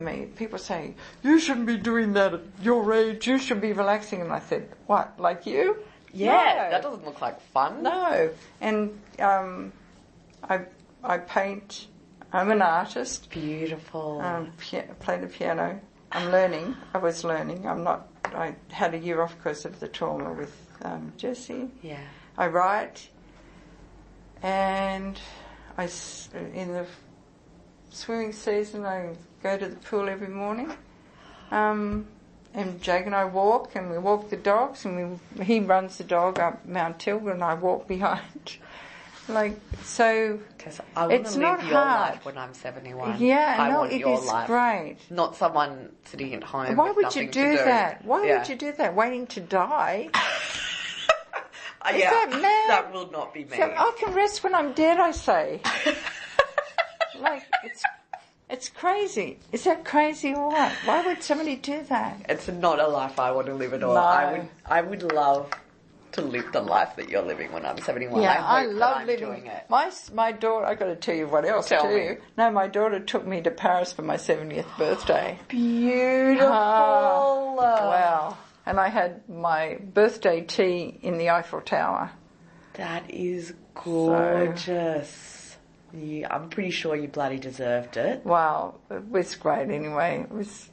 me. People say, you shouldn't be doing that at your age, you should be relaxing. And I said, what, like you? Yeah, No. that doesn't look like fun. No. And I paint. I'm an artist. Beautiful. Play the piano. I'm learning. I was learning. I had a year off because of the trauma with Jessie. Yeah. I write. And in the swimming season, I go to the pool every morning. And Jake and I walk, and we walk the dogs, and he runs the dog up Mount Tilga, and I walk behind. So because I want to live your life when I'm 71. Yeah, I want it your is life. Great. Not someone sitting at home. Why with would nothing you do to that? Why would you do that? Waiting to die? Is that mad? That will not be me. So I can rest when I'm dead, I say. It's crazy. Is that crazy or what? Why would somebody do that? It's not a life I want to live at all. No. I would love to live the life that you're living when I'm 71. Yeah, I hope love that I'm living doing it. My daughter, I got to tell you what else Tell too. me. No, my daughter took me to Paris for my 70th birthday. Beautiful. Wow. And I had my birthday tea in the Eiffel Tower. That is gorgeous. I'm pretty sure you bloody deserved it. Wow, it was great anyway. It was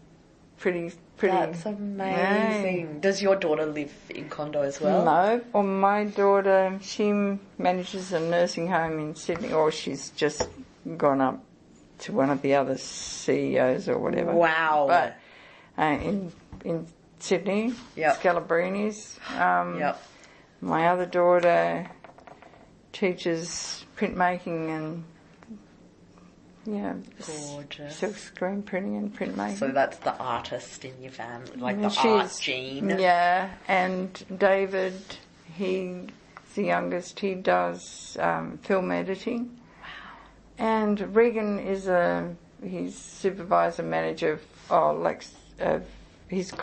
pretty. That's amazing. Yeah. Does your daughter live in condo as well? No. Well, my daughter, she manages a nursing home in Sydney, or she's just gone up to one of the other CEOs or whatever. Wow. But in Sydney, Scalabrini's. My other daughter teaches printmaking and gorgeous silk screen printing and printmaking. So that's the artist in your family, like the art gene. Yeah, and David, he's the youngest. He does film editing. Wow. And Regan is he's supervisor manager of he's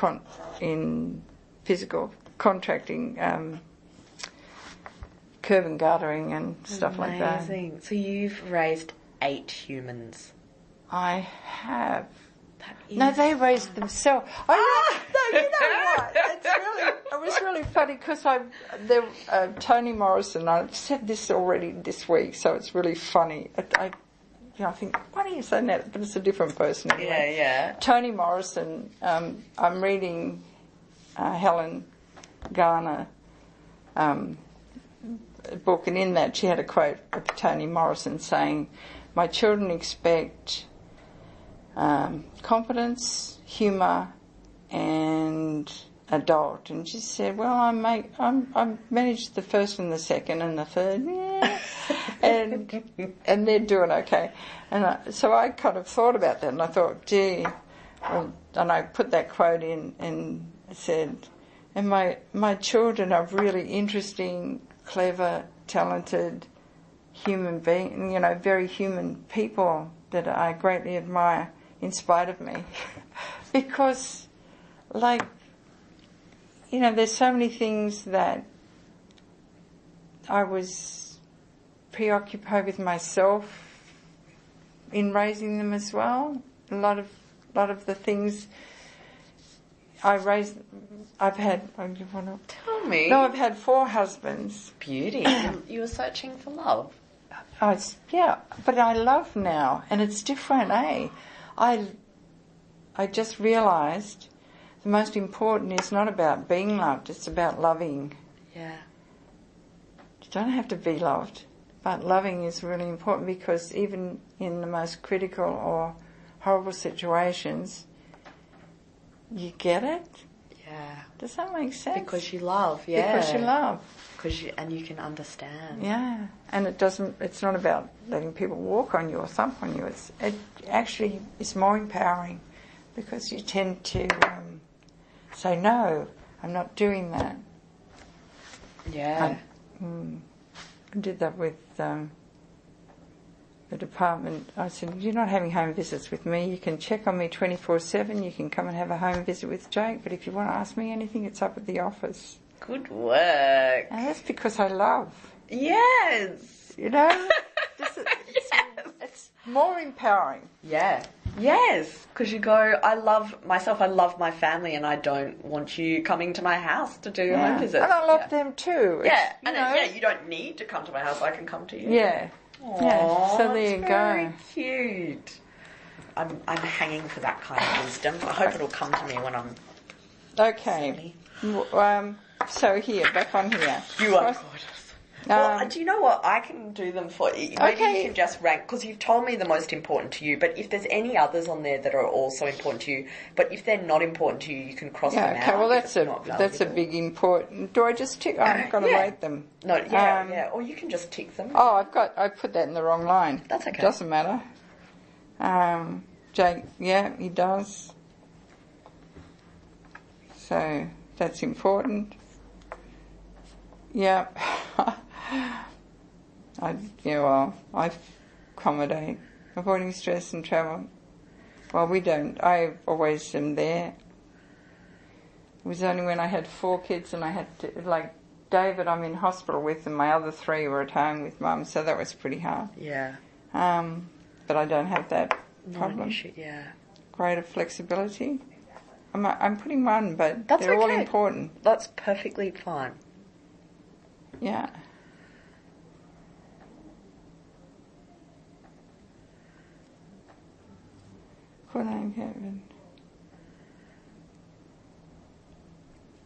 in physical contracting. Curb and guttering and stuff like that. Amazing. So you've raised 8 humans. I have. No, they raised themselves. No, you know what? It was really funny because Toni Morrison. I've said this already this week, so it's really funny. I think, why do you say that? But it's a different person. Anyway. Yeah. Toni Morrison. I'm reading Helen Garner. Book, and in that she had a quote of Toni Morrison saying, "My children expect competence, humour, and adult." And she said, "Well, I managed the first and the second and the third, and they're doing okay." And so I kind of thought about that, and I thought, gee, and I put that quote in and said, "And my children are really interesting, clever, talented human being, very human people that I greatly admire in spite of me." Because, there's so many things that I was preoccupied with myself in raising them as well. A lot of the things I've had. Tell me. No, I've had 4 husbands. Beauty. You were searching for love. But I love now, and it's different, eh? I just realised the most important is not about being loved; it's about loving. Yeah. You don't have to be loved, but loving is really important because even in the most critical or horrible situations, you get it? Yeah. Does that make sense? Because you love, yeah. Because you love. And you can understand. Yeah. And it's not about letting people walk on you or thump on you. It actually is more empowering because you tend to say, no, I'm not doing that. Yeah. I did that with the department. I said, "You're not having home visits with me. You can check on me 24/7. You can come and have a home visit with Jake. But if you want to ask me anything, it's up at the office." Good work. And that's because I love. Yes. It's more empowering. Yeah. Yes, because you go, I love my family, and I don't want you coming to my house to do home visits. And I love them too. Yeah, you don't need to come to my house. I can come to you. Yeah. Aww, Yeah. So there you very go. cute. I'm hanging for that kind of wisdom. I hope it'll come to me when I'm Okay. So here, back on here. You are gorgeous. Well, do you know what? I can do them for you. Maybe you can just rank, because you've told me the most important to you, but if there's any others on there that are also important to you, but if they're not important to you, you can cross them out. Okay, well that's a big important. Do I just tick? I've got to rate them. No, or you can just tick them. Oh, I put that in the wrong line. That's okay. Doesn't matter. Jake, yeah, he does. So that's important. Yeah. I accommodate, avoiding stress and travel. Well, we don't. I always am there. It was only when I had 4 kids and I had to, like David, I'm in hospital with, and my other 3 were at home with Mum, so that was pretty hard. Yeah. But I don't have that problem. Not an issue, yeah. Greater flexibility. I'm putting 1, but That's they're all okay. important. That's perfectly fine. Yeah.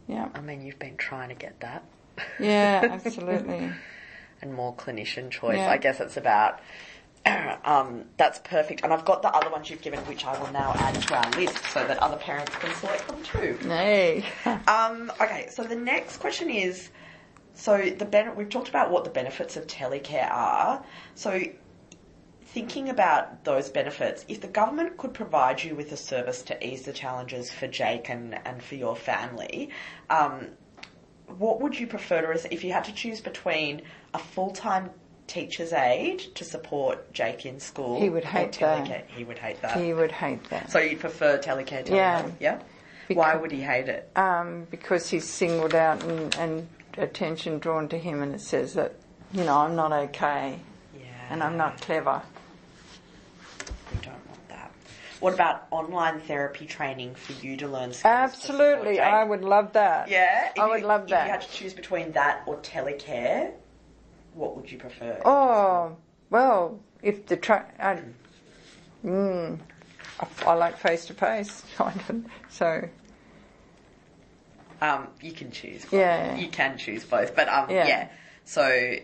Yeah. I mean, you've been trying to get that. Yeah, absolutely. And more clinician choice. Yeah. I guess it's about... that's perfect. And I've got the other ones you've given, which I will now add to our list so that other parents can select them too. Hey. Okay, so the next question is... So we've talked about what the benefits of telecare are. So thinking about those benefits, if the government could provide you with a service to ease the challenges for Jake and for your family, what would you prefer to receive if you had to choose between a full-time teacher's aide to support Jake in school? He would hate that. He would hate that. He would hate that. So you'd prefer telecare to Yeah. Yeah? Why would he hate it? Because he's singled out and attention drawn to him, and it says that, I'm not okay. Yeah. And I'm not clever. We don't want that. What about online therapy training for you to learn skills? Absolutely, I would love that. Yeah? I would love that. If you had to choose between that or telecare, what would you prefer? Oh, well, if the I like face-to-face, kind of, so... You can choose both. Yeah. You can choose both, but yeah. So,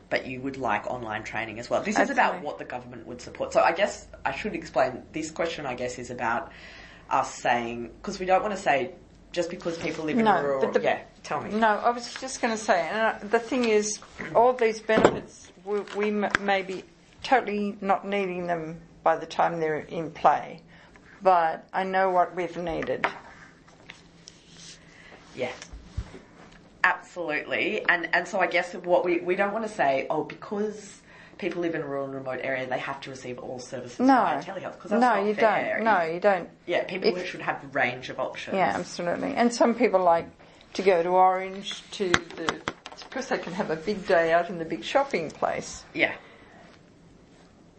but you would like online training as well. This is about what the government would support. So I guess I should explain, this question I guess is about us saying, because we don't want to say just because people live in rural... tell me. No, I was just going to say, the thing is, all these benefits, we may be totally not needing them by the time they're in play, but I know what we've needed. Yeah, absolutely. And so I guess what we don't want to say, because people live in a rural and remote area, they have to receive all services via telehealth, because that's not fair. No, you don't. Yeah, people should have a range of options. Yeah, absolutely. And some people like to go to Orange because they can have a big day out in the big shopping place. Yeah.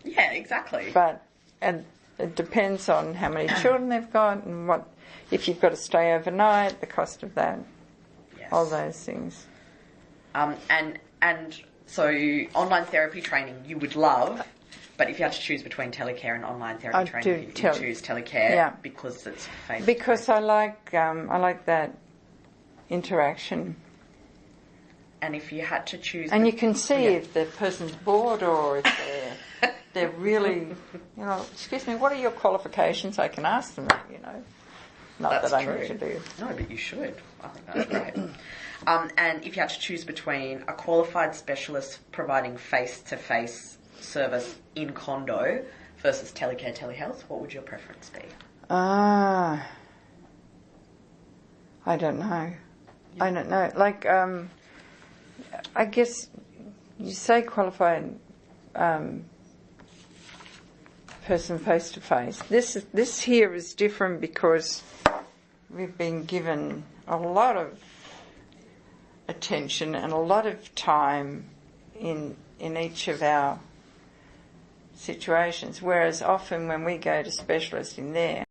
Yeah, exactly. And it depends on how many children they've got and if you've got to stay overnight, the cost of that, all those things. And so online therapy training you would love, but if you had to choose between telecare and online therapy training, you choose telecare because it's face. Because I like that interaction. And if you had to choose... And you can see if the person's bored or if they're really, excuse me, what are your qualifications? I can ask them that, Not that's that I true. need to do. No, but you should. I think that's great. And if you had to choose between a qualified specialist providing face-to-face service in condo versus telecare telehealth, what would your preference be? I don't know. Yeah. I don't know. Like, I guess you say qualified person face-to-face. This here is different because we've been given a lot of attention and a lot of time in each of our situations, whereas often when we go to specialists in there,